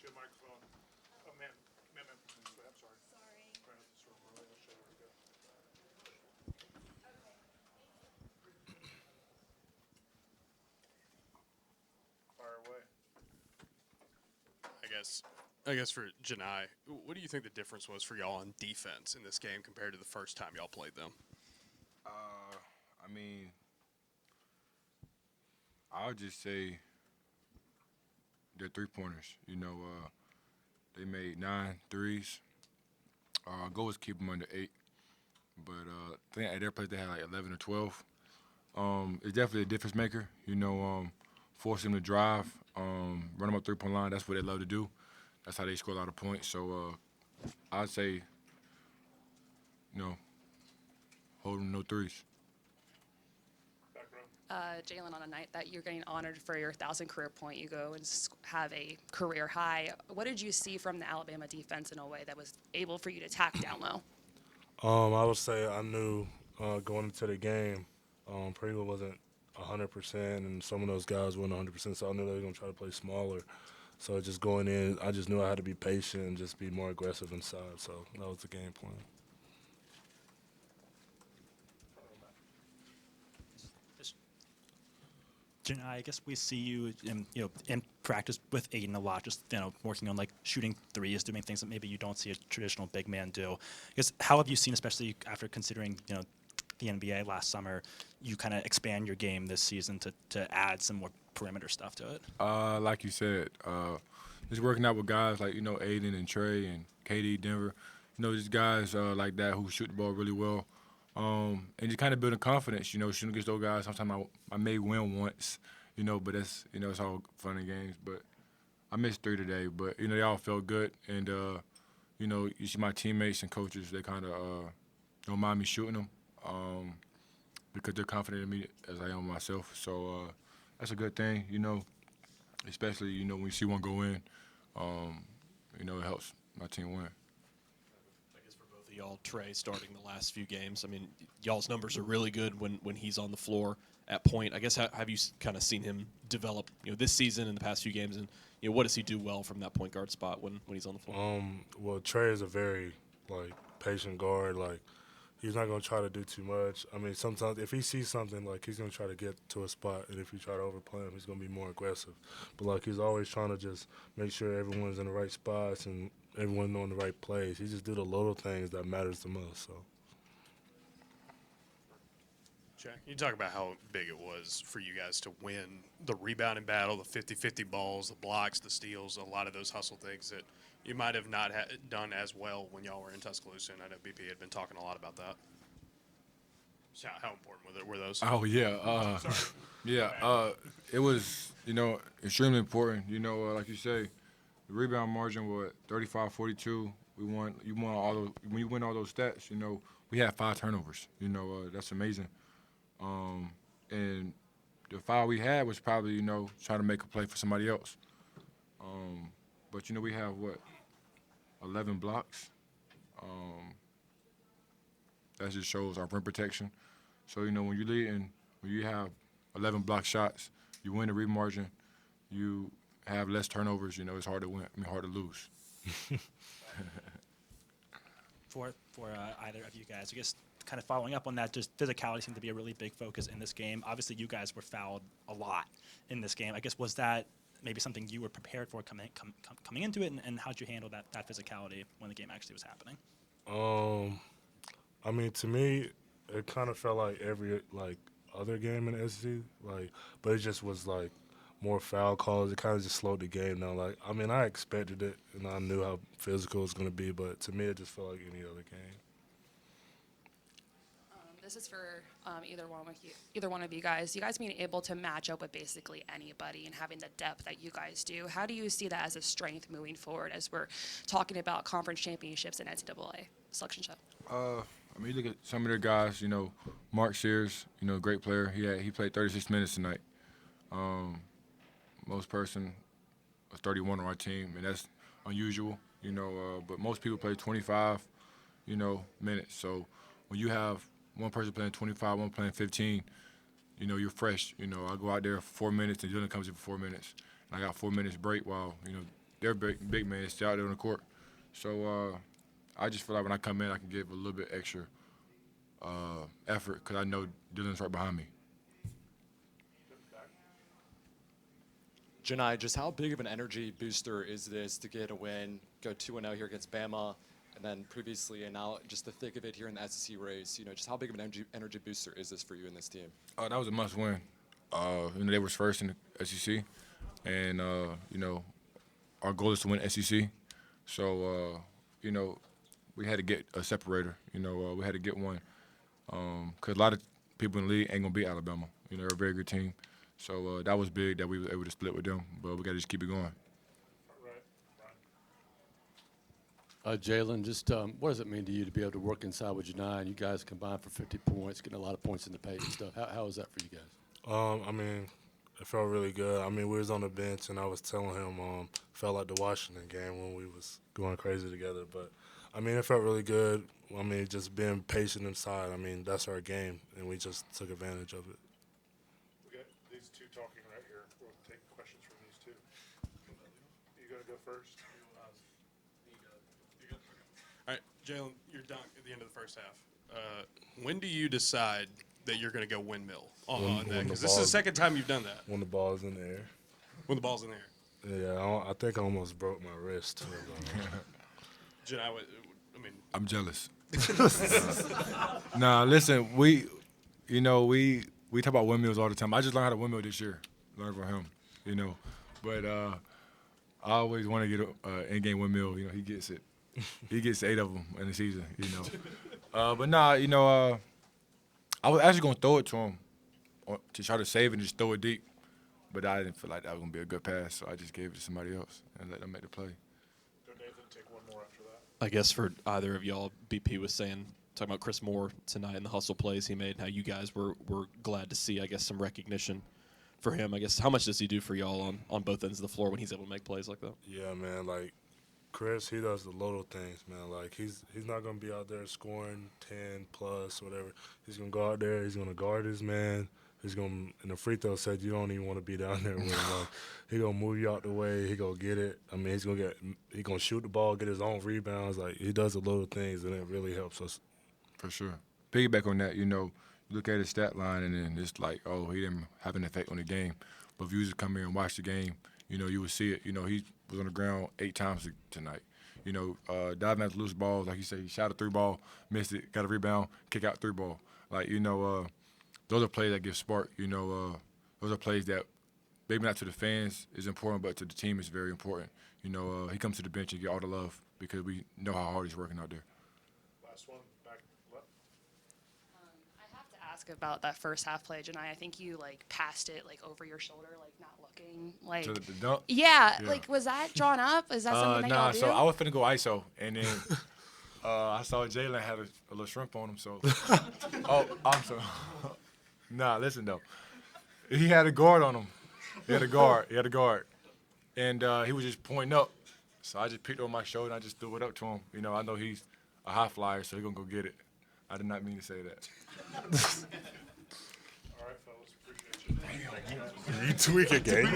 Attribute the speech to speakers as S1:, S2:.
S1: you a microphone. Oh, ma'am, I'm sorry.
S2: Sorry.
S1: Right up this room, really. I'll show you where to go. Fire away.
S3: I guess I guess for Johni, what do you think the difference was for y'all on defense in this game compared to the first time y'all played them?
S4: I mean, I would just say they're 3-pointers. They made 9 threes. Goal was keep them under 8. But I think at their place they had like 11 or 12. It's definitely a difference maker. Force them to drive, run them up 3-point line. That's what they love to do. That's how they score a lot of points. So I'd say, hold them no threes.
S1: Back row.
S2: Jaylin, on a night that you're getting honored for your 1,000 career point, you go and have a career high. What did you see from the Alabama defense in a way that was able for you to tack down low?
S5: I would say I knew going into the game, Pringle wasn't 100%, and some of those guys weren't 100%, so I knew they were going to try to play smaller. So just going in, I just knew I had to be patient and just be more aggressive inside. So that was the game plan.
S6: Janai, I guess we see you in practice with Aiden a lot, just working on like shooting threes, doing things that maybe you don't see a traditional big man do. I guess how have you seen, especially after considering the NBA last summer, you kind of expand your game this season to add some more perimeter stuff to it?
S4: Like you said, just working out with guys like Aiden and Trey and KD Denver. These guys like that who shoot the ball really well. And just kind of building confidence, shooting against those guys. Sometimes I may win once, but that's, it's all fun and games. But I missed 3 today, but, they all felt good. And, you see my teammates and coaches, they kind of don't mind me shooting them because they're confident in me as I am myself. So that's a good thing, especially, when you see one go in, it helps my team win.
S7: I guess for both of y'all, Trey starting the last few games, I mean, y'all's numbers are really good when he's on the floor at point. I guess have you kind of seen him develop, this season and the past few games, and what does he do well from that point guard spot when he's on the floor?
S5: Well, Trey is a very patient guard. He's not gonna try to do too much. I mean, sometimes if he sees something, he's gonna try to get to a spot, and if you try to overplay him, he's gonna be more aggressive. But he's always trying to just make sure everyone's in the right spots and everyone knowing the right plays. He just do the little things that matters the most. So.
S3: Jack, you talk about how big it was for you guys to win the rebounding battle, the 50-50 balls, the blocks, the steals, a lot of those hustle things that you might have not done as well when y'all were in Tuscaloosa, and I know BP had been talking a lot about that. So how important were those?
S4: Oh, yeah. Yeah, it was, extremely important. Like you say, the rebound margin was 35-42. When you win all those stats, we had 5 turnovers. That's amazing. And the foul we had was probably, trying to make a play for somebody else. But, we have, 11 blocks. That just shows our rim protection. So, when you lead and when you have 11 block shots, you win the rebound margin, you have less turnovers, it's hard to win. Hard to lose.
S6: For either of you guys, I guess kind of following up on that, just physicality seemed to be a really big focus in this game. Obviously, you guys were fouled a lot in this game. I guess was that maybe something you were prepared for coming into it, and how'd you handle that physicality when the game actually was happening?
S5: I mean, to me, it kind of felt like every other game in the SEC, but it just was more foul calls. It kind of just slowed the game down. I expected it, and I knew how physical it was going to be, but to me, it just felt like any other game.
S2: This is for either one of you guys. You guys being able to match up with basically anybody and having the depth that you guys do. How do you see that as a strength moving forward as we're talking about conference championships and NCAA selection show?
S4: You look at some of the guys, Mark Sears, great player. He played 36 minutes tonight. Most person was 31 on our team, and that's unusual, but most people play 25, minutes. So when you have one person playing 25, one playing 15, you're fresh. I go out there for 4 minutes, and Jaylin comes in for 4 minutes. And I got 4 minutes break while, they're big men. Stay out there on the court. So I just feel like when I come in, I can give a little bit extra effort because I know Dylan's right behind me.
S8: Johni, just how big of an energy booster is this to get a win, go 2-0 here against Bama, and then previously and now just the thick of it here in the SEC race? Just how big of an energy booster is this for you and this team?
S4: That was a must-win. They was first in the SEC, and our goal is to win SEC. So we had to get a separator. We had to get one because a lot of people in the league ain't gonna beat Alabama. They're a very good team. So that was big that we were able to split with them, but we got to just keep it going.
S9: Jaylin, just what does it mean to you to be able to work inside with Johni? You guys combined for 50 points, getting a lot of points in the paint and stuff. How is that for you guys?
S5: I mean, it felt really good. I mean, we was on the bench, and I was telling him felt like the Washington game when we was going crazy together. But, I mean, it felt really good. I mean, just being patient inside. I mean, that's our game, and we just took advantage of it.
S1: We got these two talking right here. We'll take questions from these two. You gonna go first?
S3: All right, Jaylin, your dunk at the end of the first half. When do you decide that you're going to go windmill on that?
S5: when the
S3: Because this is the
S5: ball's-
S3: second time you've done that.
S5: When the ball's in the air.
S3: When the ball's in there.
S5: Yeah, I think I almost broke my wrist.
S3: Jen, I mean,
S4: I'm jealous. Nah, listen, we talk about windmills all the time. I just learned how to windmill this year, learned from him, But I always want to get an in-game windmill. He gets it. He gets 8 of them in the season, But nah, I was actually gonna throw it to him to try to save it and just throw it deep, but I didn't feel like that was gonna be a good pass, so I just gave it to somebody else and let them make the play.
S1: Go Nathan, take one more after that.
S7: I guess for either of y'all, BP was saying, talking about Chris Moore tonight and the hustle plays he made, and how you guys were glad to see, I guess, some recognition for him. I guess, how much does he do for y'all on both ends of the floor when he's able to make plays like that?
S5: Yeah, man, like Chris, he does the little things, man. Like he's not gonna be out there scoring 10 plus whatever. He's gonna go out there. He's gonna guard his man. He's gonna in the free throw set. You don't even want to be down there with him. Like, he gonna move you out the way. He gonna get it. I mean, he gonna shoot the ball, get his own rebounds. Like he does the little things, and it really helps us.
S4: For sure. Piggyback on that, look at his stat line and then it's like, oh, he didn't have an effect on the game. But if you just come here and watch the game, you would see it. He was on the ground 8 times tonight. Diving at loose balls, like you said, he shot a 3 ball, missed it, got a rebound, kick out 3 ball. Like, those are plays that give spark. Those are plays that maybe not to the fans is important, but to the team is very important. He comes to the bench and get all the love because we know how hard he's working out there.
S1: Last one, back left.
S2: I have to ask about that first half play, Janai. I think you passed it over your shoulder, not looking.
S4: To the dunk?
S2: Yeah,
S4: Yeah.
S2: was that drawn up? Is that something that y'all do?
S4: So I was finna go ISO, and then I saw Jaylin had a little shrimp on him, so. Oh, I'm sorry. Nah, listen, though. He had a guard on him. He had a guard. And he was just pointing up. So I just picked on my shoulder, and I just threw it up to him. I know he's a high flyer, so he's going to go get it. I did not mean to say that.
S1: All right, fellas, appreciate you.
S5: You tweak it, gang.